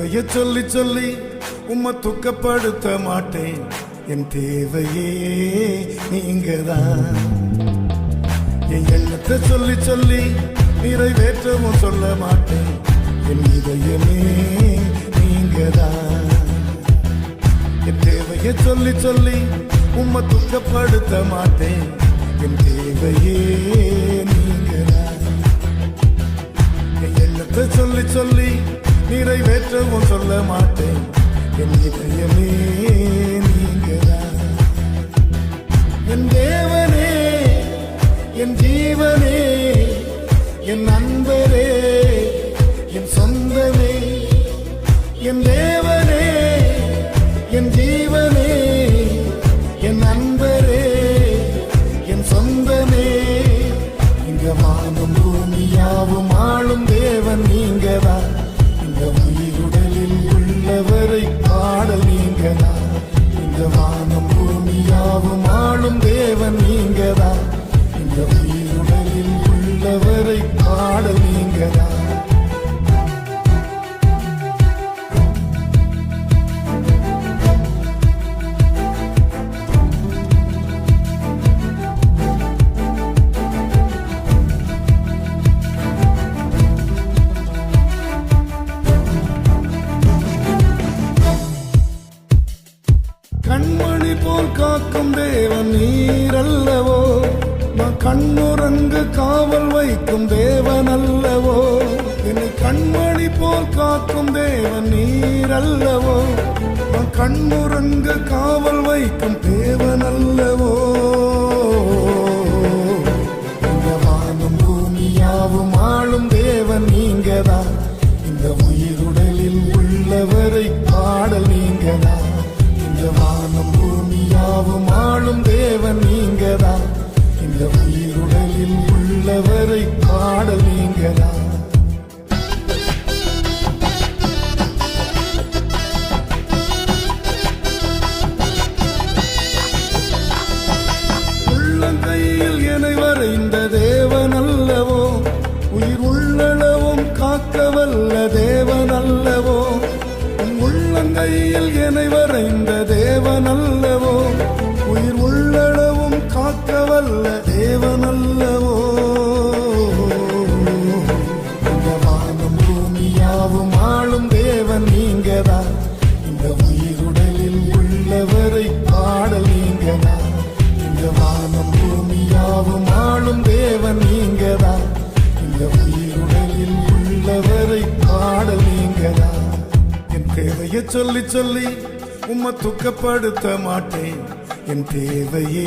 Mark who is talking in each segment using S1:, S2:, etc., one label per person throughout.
S1: தேவையை சொல்லி சொல்லி உம்மை துக்கப்படுத்த மாட்டேன். என் தேவையே நீங்கதான். என் எண்ணத்தை சொல்லி சொல்லி நிறைவேற்றவும் சொல்ல மாட்டேன். என் இதயமே நீங்கதான். என் தேவையை சொல்லி சொல்லி உம்மை துக்கப்படுத்த மாட்டேன். என் தேவையே நீங்கதான். என் எண்ணத்தை சொல்லி சொல்லி நிறைவேற்றவும் சொல்ல மாட்டேன். என் இதயமே நீங்கதான். என் தேவனே, என் ஜீவனே, என் நண்பரே, என் சொந்தமே. என் தேவனே, என் ஜீவனே, என் நண்பரே, என் சொந்தமே. இங்க வானம் பூமியாவும் ஆளும் தேவன் நீங்கதான். இந்த உயிருடலில் உள்ளவரை பாடல் நீங்கதான். இந்த வானம் பூமியாவும் ஆளும் தேவன் நீங்கதான். இந்த உயிருடலில் உள்ளவரை பாடல் நீங்கதான். கண்மணி போல் காக்கும் தேவன் நீரல்லவோ. நான் கண்ணுறங்கு காவல் வைக்கும் தேவன் அல்லவோ. என்னை கண்மணி போல் காக்கும் தேவன் நீரல்லவோ. நான் கண்ணுறங்கு காவல் வைக்கும் தேவன் அல்லவோ. இந்த வானம் பூமியாவும் ஆளும் தேவன் நீங்கதான். இந்த உயிருடலில் உள்ளவரை பாடல் நீங்கதான். இந்த வானம் பூமியாவும் ஆளும் தேவன் நீங்கதான். இந்த உயிருடலில் உள்ளவரை பாடல் நீங்கதான். உள்ளங்கையில் என்னை வரைந்த தேவன் அல்லவோ. உயிர் உள்ளளவும் காக்கவல்ல தேவன் அல்லவோ. உள்ளங்கையில் என்னை வரைந்த தேவன் அல்லவோ. உயிர் உள்ளளவும் காக்கவல்ல தேவன் அல்லவோ. இந்த வானம் பூமியாவும் ஆளும் தேவன் நீங்கதான். இந்த உயிருடலில் உள்ளவரை பாடல் நீங்கதான். இந்த வானம் பூமியாவும் ஆளும் தேவன் நீங்கதான். இந்த உயிருடலில் உள்ளவரை பாடல் நீங்கதான். தேவையை சொல்லி சொல்லி உம்மை துக்கப்படுத்த மாட்டேன். என் தேவையே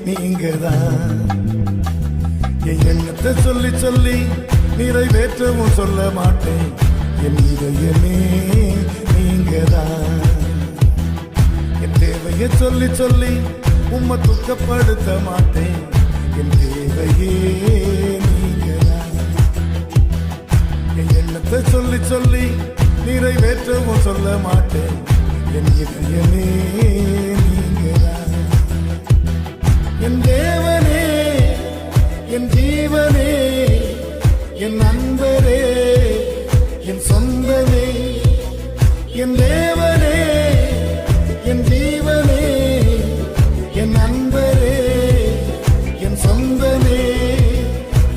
S1: நீங்கதான். என் எண்ணத்தை சொல்லி சொல்லி நிறைவேற்றவும் சொல்ல மாட்டேன். என் இதயமே நீங்கதான். என் தேவையை சொல்லி சொல்லி உம்மை துக்கப்படுத்த மாட்டேன். என் தேவையே நீங்கதான். என் எண்ணத்தை சொல்லி சொல்லி நிறைவேற்றவும் சொல்ல மாட்டேன். என் இதயமே நீங்கதான். என் தேவனே, என் ஜீவனே, என் நண்பரே, என் சொந்தமே. என் தேவனே, என் ஜீவனே, என் நண்பரே, என் சொந்தமே.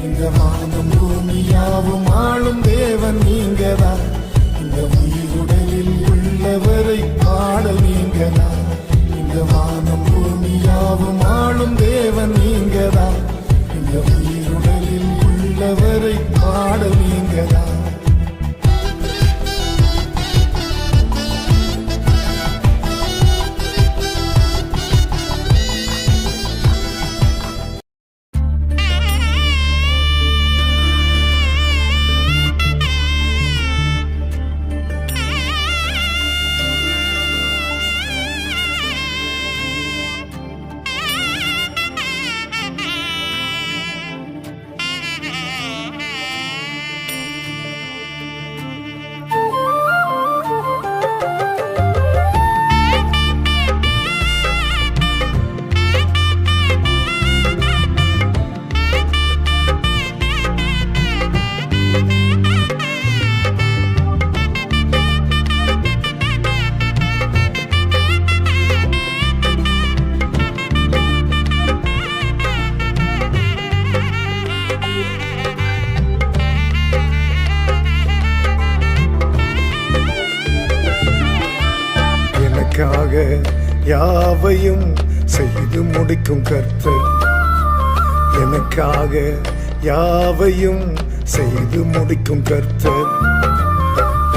S1: இந்த வானம் பூமியாவும் ஆளும் தேவன் நீங்கதான். இந்த உயிருடலில் உள்ளவரை பாடல் நீங்கதான். இந்த வானம் பூமியாவும் ஆளும் தேவன் நீங்கதான். இந்த உயிருடலில் உள்ளவரை பாடல் நீங்கதான். யாவையும் செய்து முடிக்கும் கர்த்தர். எனக்காக யாவையும் செய்து முடிக்கும் கர்த்தர்.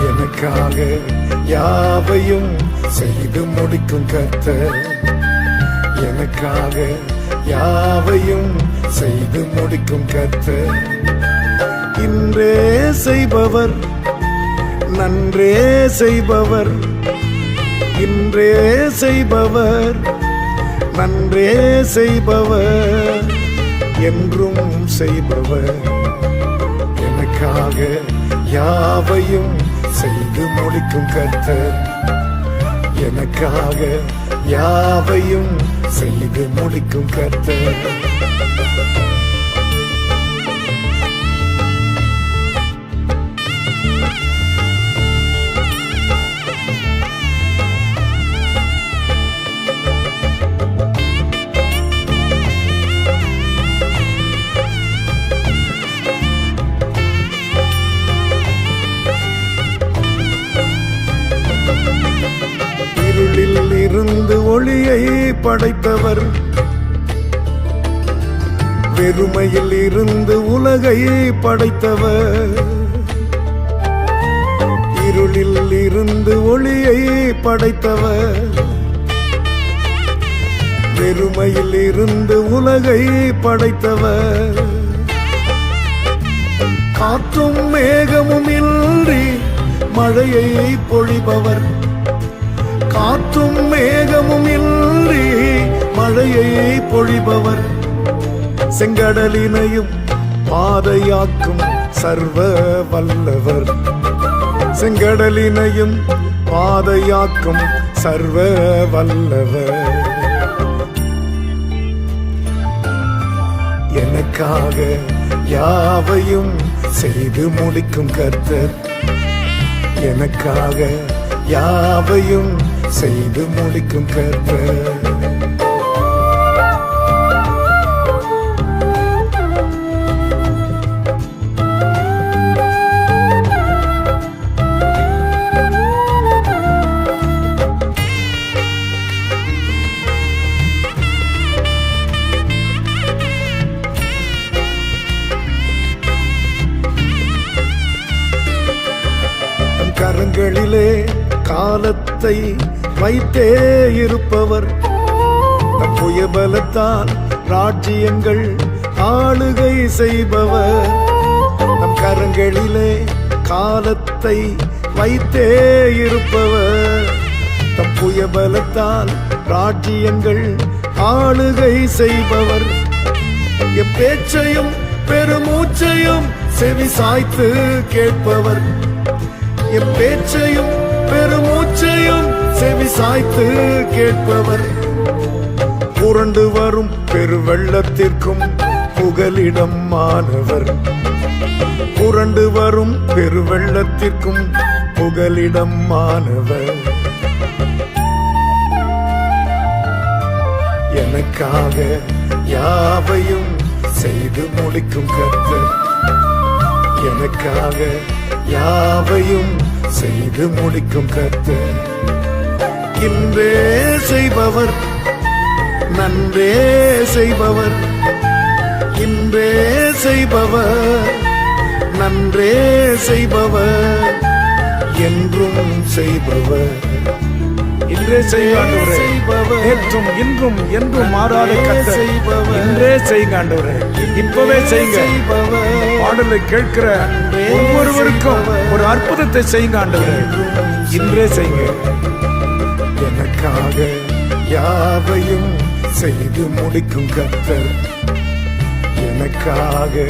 S1: எனக்காக யாவையும் செய்து முடிக்கும் கர்த்தர். எனக்காக யாவையும் செய்து முடிக்கும் கர்த்தர். இன்றே செய்பவர், நன்றே செய்பவர். இன்றே செய்பவர், நன்றே செய்பவர், என்றும் செய்பவர். எனக்காக யாவையும் செய்து முடிக்கும் கர்த்தர். எனக்காக யாவையும் செய்து முடிக்கும் கர்த்தர். இருளில் இருந்து ஒளியை படைத்தவர், வெறுமையில் இருந்து உலகை படைத்தவர். இருளில் இருந்து ஒளியை படைத்தவர், வெறுமையில் இருந்து உலகை படைத்தவர். காற்றும் மேகமும் இன்றி மழையை பொழிபவர். காற்றும் மேகமும் இன்றி மழையை பொழிபவர். செங்கடலினையும் பாதையாக்கும் சர்வ வல்லவர். செங்கடலினையும் பாதையாக்கும் சர்வ வல்லவர். எனக்காக யாவையும் செய்து முடிக்கும் கர்த்தர். எனக்காக யாவையும் செய்து முடிக்கும் கர்த்தர். கரங்களிலே காலத்தை வைத்தே இருப்பவர். நம் புயபலத்தால் ராஜ்யங்கள் ஆளுகை செய்பவர். நம் கரங்களிலே காலத்தை வைத்தே இருப்பவர். தம் புயபலத்தால் ராஜ்யங்கள் ஆளுகை செய்பவர். எப்பேச்சையும் பெருமூச்சையும் செவி சாய்த்து கேட்பவர். எப்பேச்சையும் பெருமூச்சையும் செவி சாய்த்து கேட்பவர். புரண்டு வரும் பெருவெள்ளத்திற்கும் புகலிடம் மாணவர். புரண்டு வரும் பெருவெள்ளத்திற்கும் புகலிடம் மாணவர். எனக்காக யாவையும் செய்து முடிக்கும் கர்த்தர். எனக்காக யாவையும் செய்து முடிக்கும் கர்த்தர். இன்றே செய்பவர், நன்றே செய்பவர். இன்றே செய்பவர், நன்றே செய்பவர், என்றும் செய்பவர். இன்றே செய்வாண்டவரே, நேற்றும் இன்றும் என்றும் மாறாத கர்த்தர். இன்றே செய்யுங்க ஆண்டவரே, இப்பவே செய்யுங்க. பாடலை கேட்கிற ஒவ்வொருவருக்கும் ஒரு அற்புதத்தை செய்யுங்க ஆண்டவரே, இன்றே செய்யுங்க. எனக்காக யாவையும் செய்து முடிக்கும் கர்த்தர். எனக்காக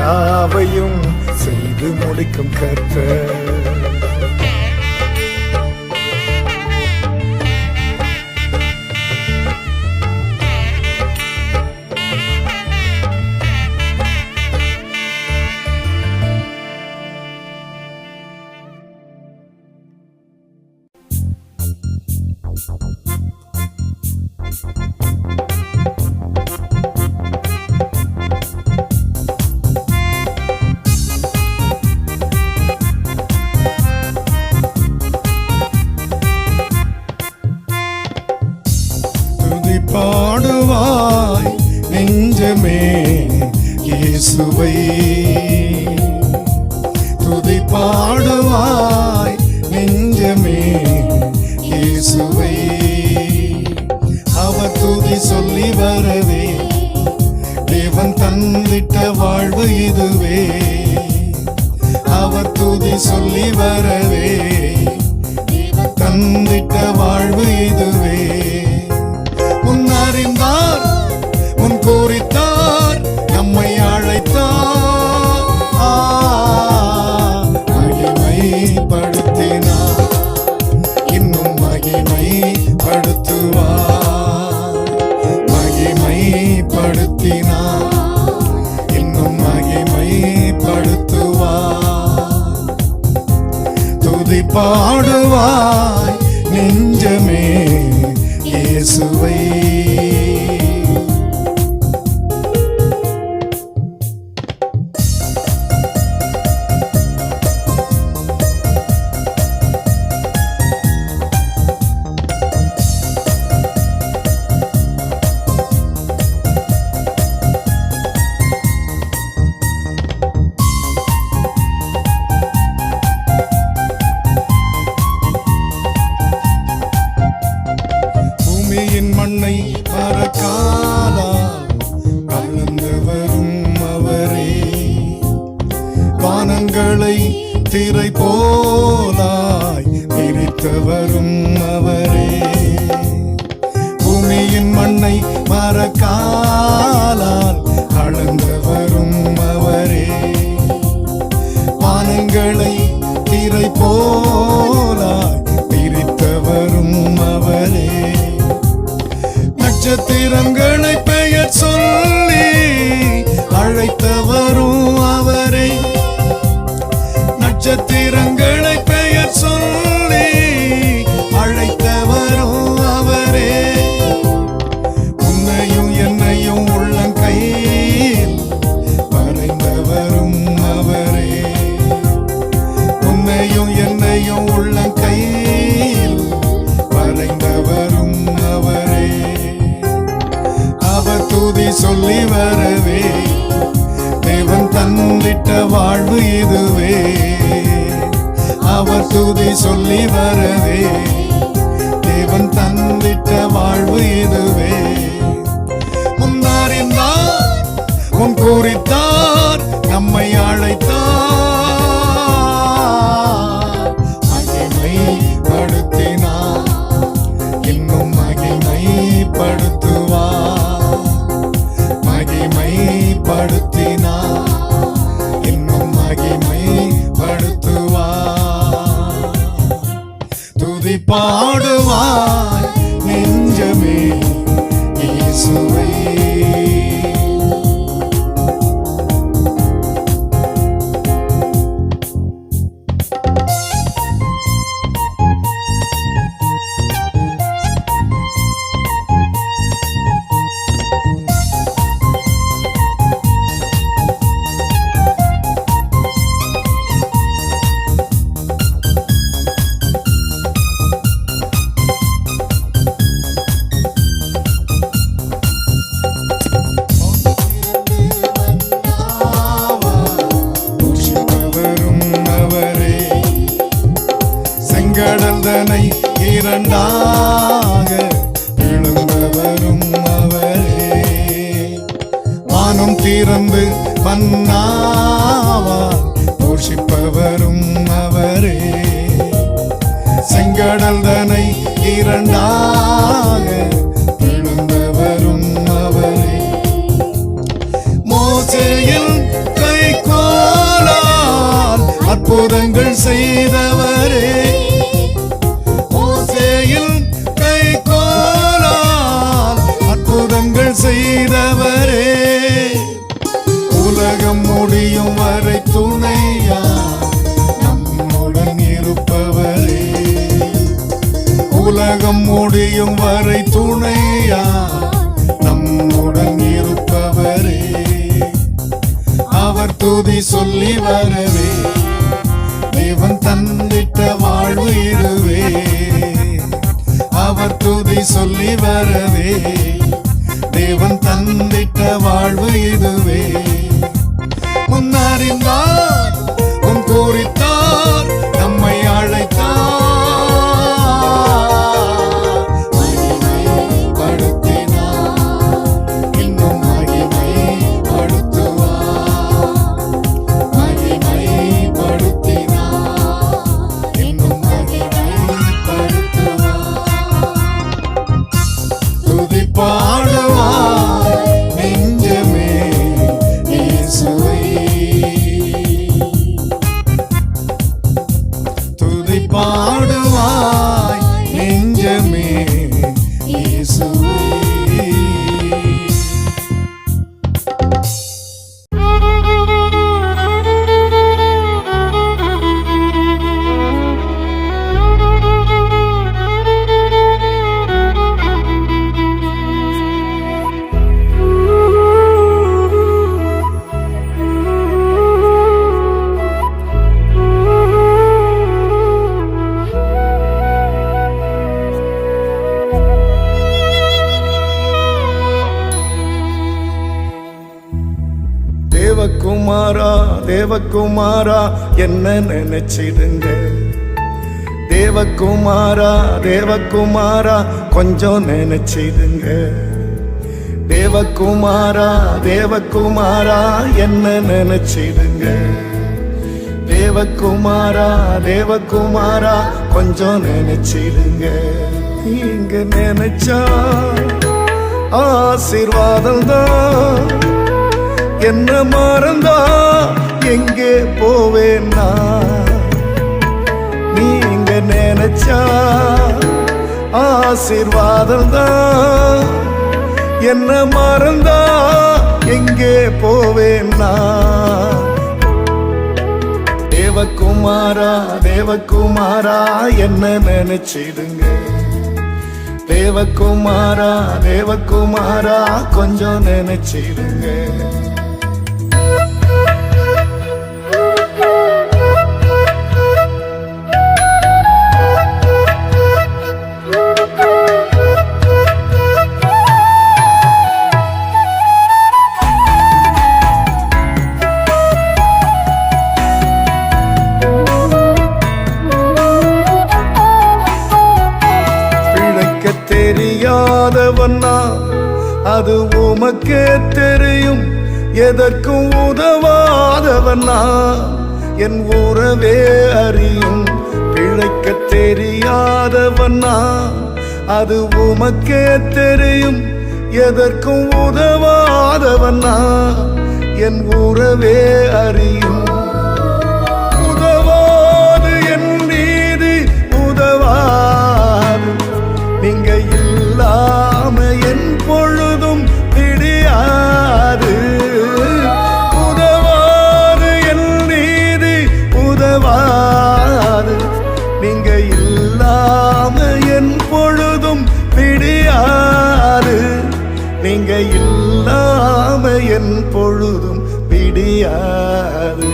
S1: யாவையும் செய்து முடிக்கும் கர்த்தர். பாடுவாய் நெஞ்சமே இயேசுவை. அவர் துதி சொல்லி வரவே தேவன் தந்திட்ட வாழ்வு இதுவே. அவர் துதி சொல்லி வரவே தந்திட்ட வாழ்வு இதுவே. முன் அறிந்தார், முன் குறித்தார், நம்மை அழைத்தார், மகிமைப்படுத்தினார், இன்னும் மகிமைப்படுத்துவார். மகிமைப்படுத்தினார், இன்னும் மகிமைப்படுத்துவார். துதி பாடுவாய் நெஞ்சமே இயேசுவை. மண்ணை மறக்காலால் அளந்து வரும் அவரே. வானங்களை திரை போலாய் விரித்தவரும் அவரே. பூமியின் மண்ணை மறக்காலால் அளந்து வரும் அவரே. வானங்களை திரை போலாய் விரித்தவரும் அவரே. நட்சத்திரங்களை பெயர் சொல்லி அழைத்தவரும் அவரே. நட்சத்திரங்களை பெயர் சொல்லி அழைத்தவரும் அவரே. உன்னையும் என்னையும் உள்ளங்கையில் வரைந்தவரும் அவரே. உன்னையும் என்னையும் உள்ளங்கையில் வரைந்தவரும் அவரே. அவர் துதி சொல்லி வரவே தேவன் தந்திட்ட வாழ்வு இதுவே. அவர் துதி சொல்லி வரவே தேவன் தந்திட்ட வாழ்வு இதுவே. முன்னறிந்தார், முன் குறித்தார், நம்மை அழைத்தார், மகிமைப்படுத்தினார், இன்னும் மகிமைப்படுத்துவார். மகிமைப்படுத்தினார், இன்னும் மகிமைப்படுத்துவார். துதி பாடுவாய் நெஞ்சமே இயேசுவை. கடந்தனை இரண்டாக பிளந்தவரும் அவரே. வானம் திறந்து மன்னாவால் போஷிப்பவரும் அவரே. செங்கடல்தனை இரண்டாக பிளந்தவரும் அவரே. மோசேயின் கைக்கோலால் அற்புதங்கள் செய்தவரே. செய்தவரே. உலகம் முடியும் வரை துணையா நம்முடன் இருப்பவரே. உலகம் முடியும் வரை துணையா நம்முடன் இருப்பவரே. அவர் துதி சொல்லி வரவே தேவன் தந்திட்ட வாழ்வு இதுவே. அவர் துதி சொல்லி வரவே தேவன் தந்திட்ட வாழ்வு இதுவே. முன்னறிந்தார், முன் குறித்தார்,
S2: தேவகுமாரா என்ன நினைச்சிடுங்க. தேவகுமாரா தேவகுமாரா கொஞ்சம் நினைச்சிடுங்க. தேவகுமாரா தேவகுமாரா என்ன நினைச்சிடுங்க. தேவகுமாரா தேவகுமாரா கொஞ்சம் நினைச்சிடுங்க. இங்க நினைச்சா ஆசீர்வாதம் தான், என்ன மறந்தா எங்கே போவேன்னா. நீங்க நினைச்சா ஆசீர்வாதம் தான், என்ன மறந்தா எங்கே போவேன்னா. தேவகுமாரா தேவகுமாரா என்ன நினைச்சிடுங்க. தேவகுமாரா தேவகுமாரா கொஞ்சம் நினைச்சிடுங்க. தெரியாதவன்னா அது உமக்கே தெரியும். எதற்கும் உதவாதவன்னா என் உறவே அறியும். பிழைக்க தெரியாதவன்னா அது உமக்கே தெரியும். எதற்கும் உதவாதவன்னா என் உறவே அறியும். உதவாது என் மீது உதவாது, நீங்க இல்லாம என் பொழுதும் விடியாது. உதவாது என் மீது உதவாது, நீங்க இல்லாம என் பொழுதும் விடியாது. நீங்க இல்லாம என் பொழுதும் விடியாது.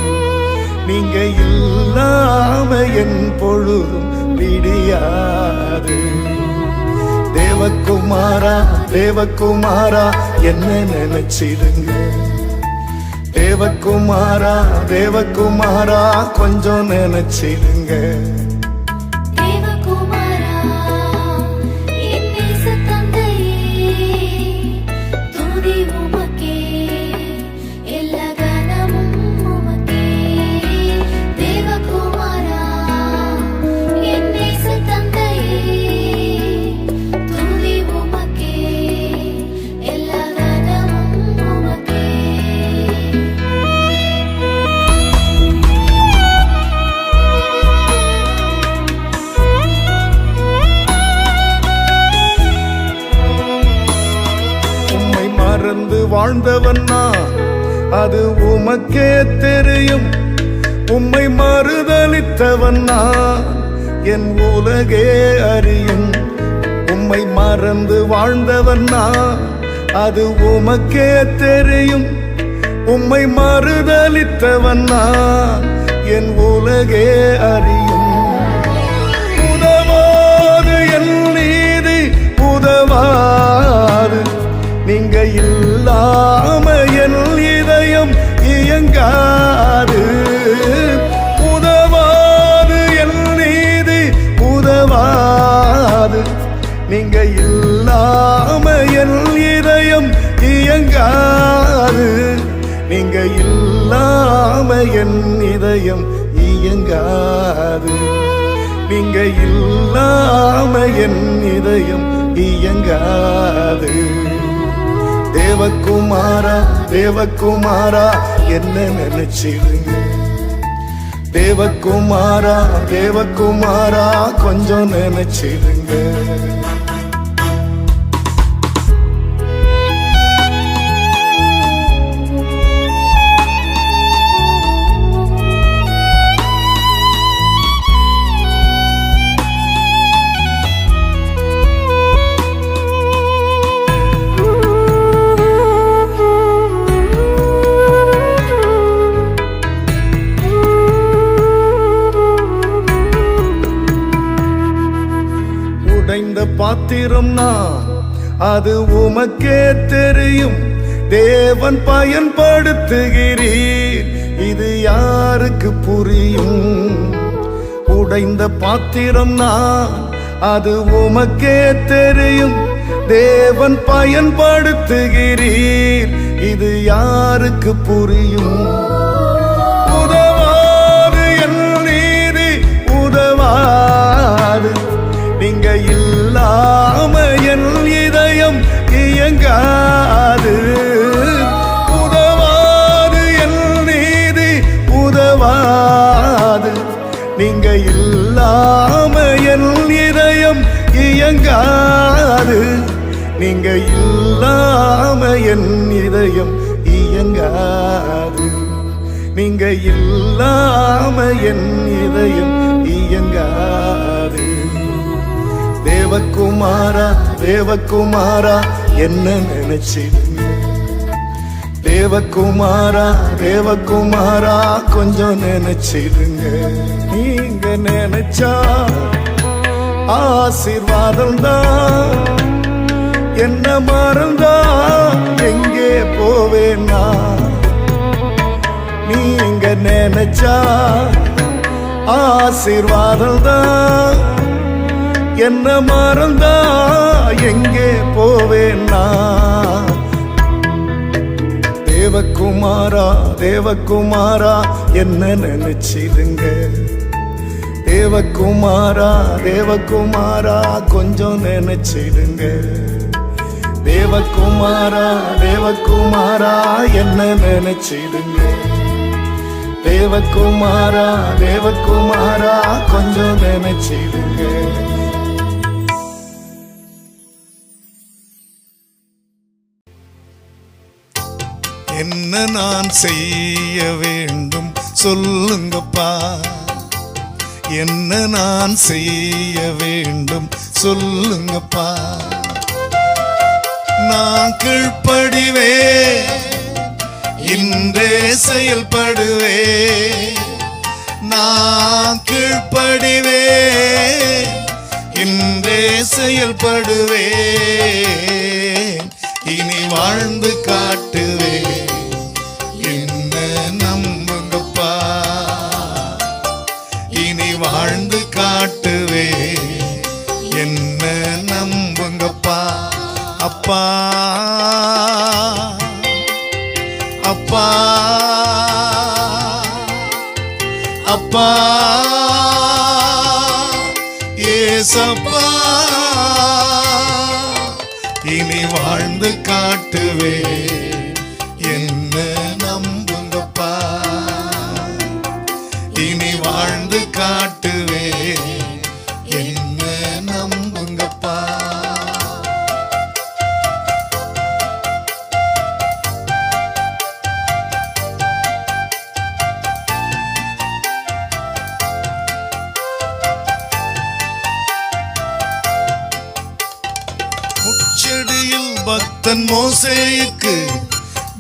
S2: நீங்க இல்லாம என் பொழுதும் விடியாது. தேவகுமாரா தேவகுமாரா என்ன நினைச்சிடுங்க. தேவகுமாரா தேவகுமாரா கொஞ்சம் நினைச்சிடுங்க. மறந்து வாழ்ந்தவன்னா அது உமக்கே தெரியும். உம்மை மறுதலித்தவன்னா என் உலகே அறியும். உம்மை மறந்து வாழ்ந்தவன்னா அது உமக்கே தெரியும். உம்மை மறுதலித்தவன்னா என் உலகே அறியும். உதவாது என் மீது உதவாது, நீங்க இல்லாம என் இதயம் இயங்காது. உதவாது என் மீது உதவாது, நீங்க இல்லாம என் இதயம் இயங்காது. நீங்க இல்லாம என் இதயம் இயங்காது. நீங்க இல்லாம என் இதயம் இயங்காது. தேவகுமாரா தேவகுமாரா என்ன நினைச்சிடுங்க. தேவகுமாரா தேவகுமாரா கொஞ்சம் நினைச்சிடுங்க. உடைந்த பாத்திரம்னா அது உமக்கே தெரியும். தேவன் பயன்படுத்துகிறீர் இது யாருக்கு புரியும்? உடைந்த பாத்திரம் நான், அது உமக்கே தெரியும். தேவன் பயன்படுத்துகிறீர், இது யாருக்கு புரியும்? உதவாது என் நீதி உதவாது, நீங்க இல்லாம என் இதயம் இயங்காது. உதவாது என் நீதி உதவாது, நீங்க இல்லாம என் இதயம் இயங்காது. நீங்க இல்லாம என் இதயம் இயங்காது. நீங்க இல்லாம என் இதயம் இயங்காது. தேவகுமாரா தேவகுமாரா என்ன நினைச்சிடுங்க? தேவகுமாரா தேவகுமாரா கொஞ்சம் நினைச்சிடுங்க. நீங்க நினைச்சா ஆசீர்வாதம் தான், என்ன மறந்தா எங்கே போவேனா? நீங்க நினைச்சா ஆசீர்வாதம் தான், என்ன மறந்தா எங்கே போவேனா? தேவகுமாரா தேவகுமாரா என்ன நினைச்சிடுங்க? தேவகுமாரா தேவகுமாரா கொஞ்சம் நினைச்சிடுங்க. தேவகுமாரா தேவகுமாரா என்ன நினைச்சிடுங்க? தேவகுமாரா தேவகுமாரா கொஞ்சம் நினைச்சிடுங்க.
S1: என்ன நான் செய்ய வேண்டும் சொல்லுங்கப்பா, என்ன நான் செய்ய வேண்டும் சொல்லுங்கப்பா. நான் கீழ்ப்படிவே, இன்றே செயல்படுவே. நான் கீழ்ப்படிவே, இன்றே செயல்படுவே. இனி வாழ்ந்து காட்டுவே, என்ன நம்புங்கப்பா. இனி வாழ்ந்து காட்டுவே, என்ன நம்புங்கப்பா. அப்பா அப்பா அப்பா ஏசப்பா, இனி வாழ்ந்து காட்டுவே, என்ன நம்புங்கப்பா. இனி வாழ்ந்து காட்டுவே, என்ன நம்புங்கப்பா. முச்செடியில் பக்தன் மோசேயுக்கு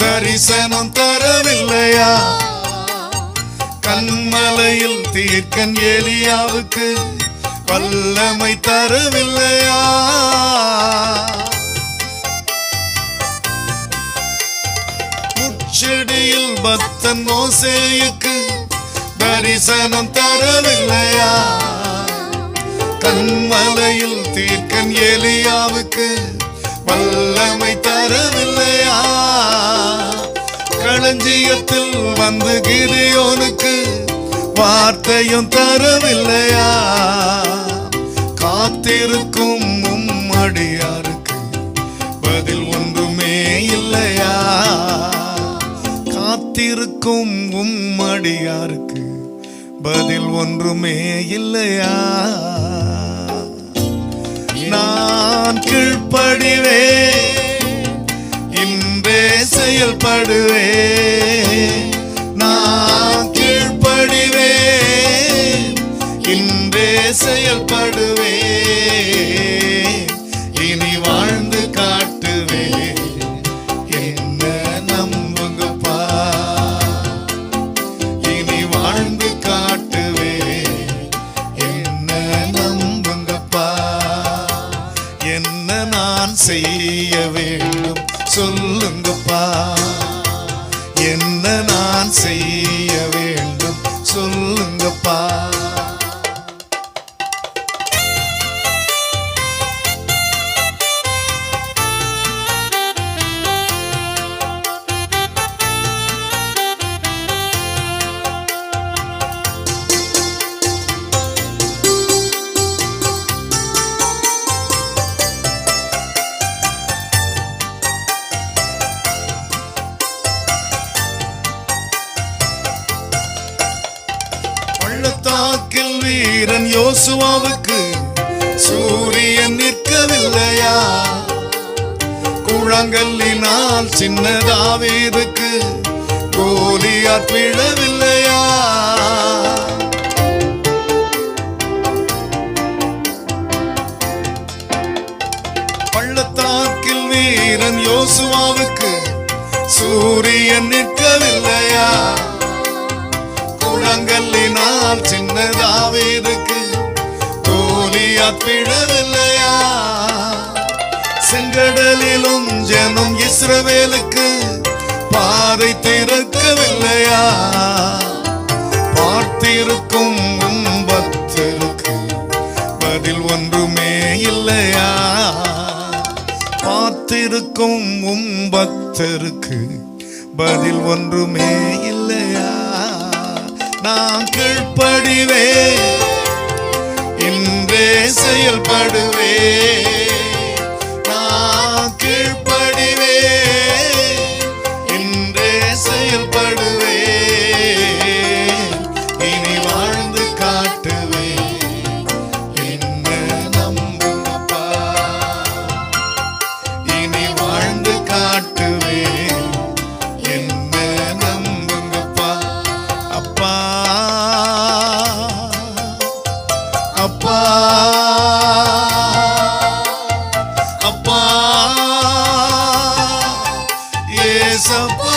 S1: தரிசனம் தரவில்லையா? கன்மலையில் தீர்க்கன் எலியாவுக்கு வல்லமை தரவில்லையா? முச்செடியில் பக்தன் மோசேயுக்கு தரிசனம் தரவில்லையா? கன்மலையில் தீர்க்கன் எலியாவுக்கு வல்லமை தரவில்லையா? களஞ்சியத்தில் வந்து கிதியோனுக்கு வார்த்தையும் தரவில்லையா? காத்திருக்கும் உம்மடியாருக்கு பதில் ஒன்றுமே இல்லையா? காத்திருக்கும் உம்மடியாருக்கு பதில் ஒன்றுமே இல்லையா? நான் கீழ்ப்படிவே, இன்றே செயல்படுவே. நான் கீழ்ப்படிவே, இன்றே செயல்படுவே. இனி வாழ்ந்து காட்டுவே, என்ன நம்புங்கப்பா. இனி வாழ்ந்து காட்டுவே, என்ன நம்புங்கப்பா. என்ன நான் செய்ய வேண்டும் சொல்லுங்கப்பா, என்ன நான் செய்ய நம்புங்கப்பா. பள்ளத்தாக்கில் வீரன் யோசுவாவுக்கு சூரியன் நிற்கவில்லையா? கூழாங்கல்லினால் சின்ன தாவீதுக்கு கோலியாத் விழவில்லையா? பள்ளத்தாக்கில் வீரன் யோசுவாவுக்கு சூரியன் நிற்கவில்லையா? கூழாங்கல்லினால் சின்ன தாவீதுக்கு கோலியாத் விழவில்லையா? செங்கடலிலும் ஜனம் இஸ்ரவேலுக்கு பாதை திறக்கவில்லையா? பார்த்திருக்கும் உன் பக்தருக்கு பதில் ஒன்றுமே இல்லையா? பார்த்திருக்கும் உன் பக்தருக்கு பதில் ஒன்றுமே இல்லையா? நான் கீழ்ப்படிவே, இன்றே செயல்படுவே. நான் கீழ்ப்படிவே, இன்றே செயல்படுவே. இனி வாழ்ந்து காட்டுவே, என்ன நம்புங்கப்பா. இனி வாழ்ந்து காட்டுவே, என்ன நம்புங்கப்பா. அப்பா அப்பா அப்பா ஏசப்பா,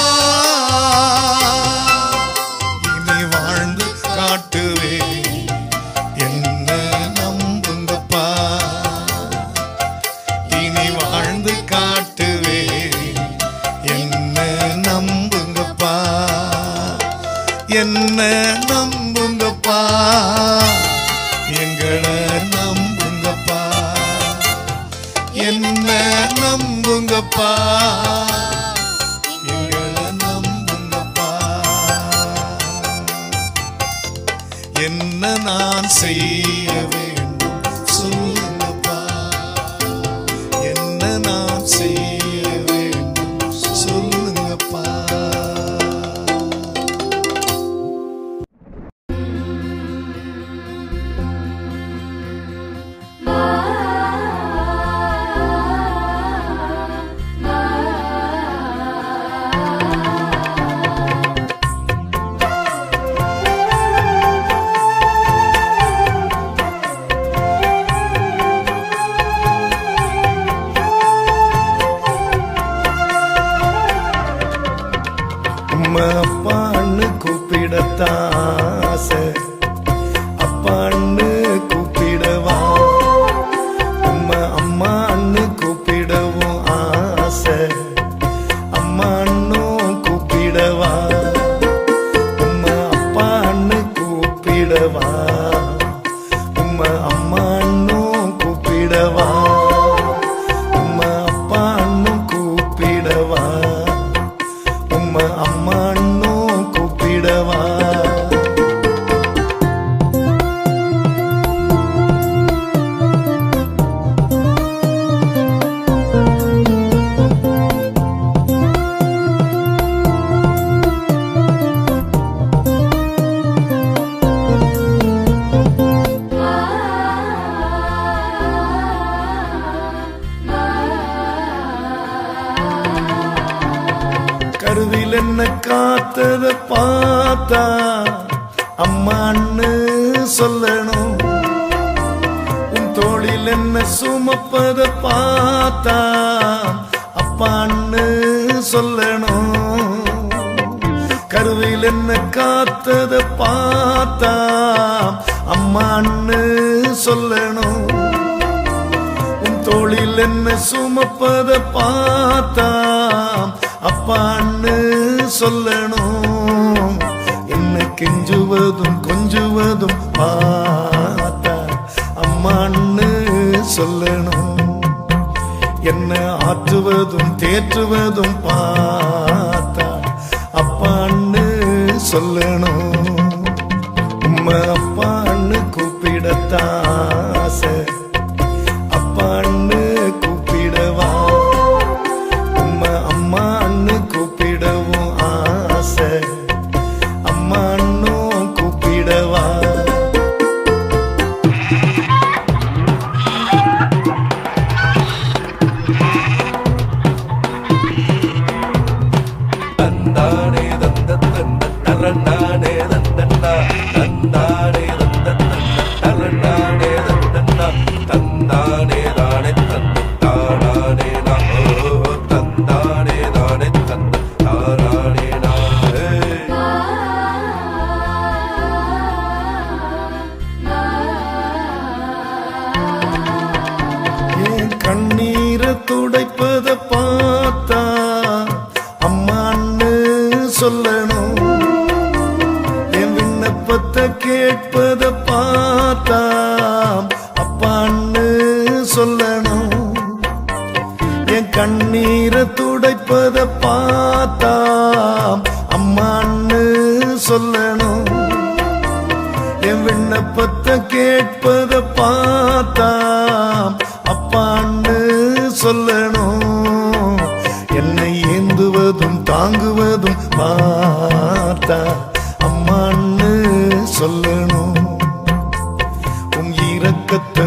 S1: இனி வாழ்ந்து காட்டுவே, என்ன நம்புங்கப்பா. இனி வாழ்ந்து காட்டுவே, என்ன நம்புங்கப்பா. என்ன நம்புங்கப்பா, எங்களை நம்புங்கப்பா. என்ன நம்புங்கப்பா, எங்களை நம்புங்கப்பா. என்ன நான் செய்ய வேண்டும் சொல்லுங்கப்பா. என்ன நான் செய்ய வேண்டும் சொல்லுங்கப்பா.
S2: அப்பான்னு கூப்பிடத்தாச, அப்பான்னு கூப்பிடவா. அம்மான்னு கூப்பிடவும் ஆசை, அம்மான்னும் கூப்பிடவா. அப்பான்னு கூப்பிடவா, அம்மான்னும் கூப்பிடவா. அப்பான்னும் கூப்பிடவா, அம்மான்னும் கூப்பிடவா. கருவில் என்ன காத்தத பார்த்தா அம்மான்னு சொல்லணும். உன் தோளில் என்ன சுமப்பத பார்த்தா அப்பான்னு சொல்லணும். கருவில் என்ன காத்தத பார்த்தா அம்மான்னு சொல்லணும். உன் தோளில் என்ன சுமப்பத பார்த்தா அப்பான்னு சொல்லணும். என்ன கெஞ்சுவதும் கொஞ்சுவதும் பார்த்தா அம்மான்னு சொல்லணும். என்ன ஆற்றுவதும் தேற்றுவதும் பார்த்தா அப்பான்னு சொல்லணும். உம்மை அப்பான்னு கூப்பிடத்தாசை அப்பான்னு கூப்பிடவா, உம்மை அம்மான்னு கூப்பிடவும் ஆசை அம்மான்னும் கூப்பிடவா.
S3: தந்தானே தந்த தந்த தரண்டானே தந்தண்டா தந்தானே தந்த தந்த தரண்டானே தந்தண்டா தந்தானே தானே தந்த தாரானே நா தந்தானே தானே தந்த தாரானே நா.
S2: என் கண்ணீரை துடைப்பத பார்த்தா அம்மான்னு சொல்லணும். என் விண்ணப்பத்தை கேட்பத பார்த்தா அப்பான்னு சொல்லணும். என் கண்ணீரை துடைப்பத பார்த்தா அம்மான்னு சொல்லணும். என் விண்ணப்பத்தை கேட்பத பார்த்தா அப்பான்னு சொல்லணும். என்னை ஏந்துவதும் தாங்குவதும் பார்த்தா அம்மான்னு சொல்லணும். உம் இரக்கத்தை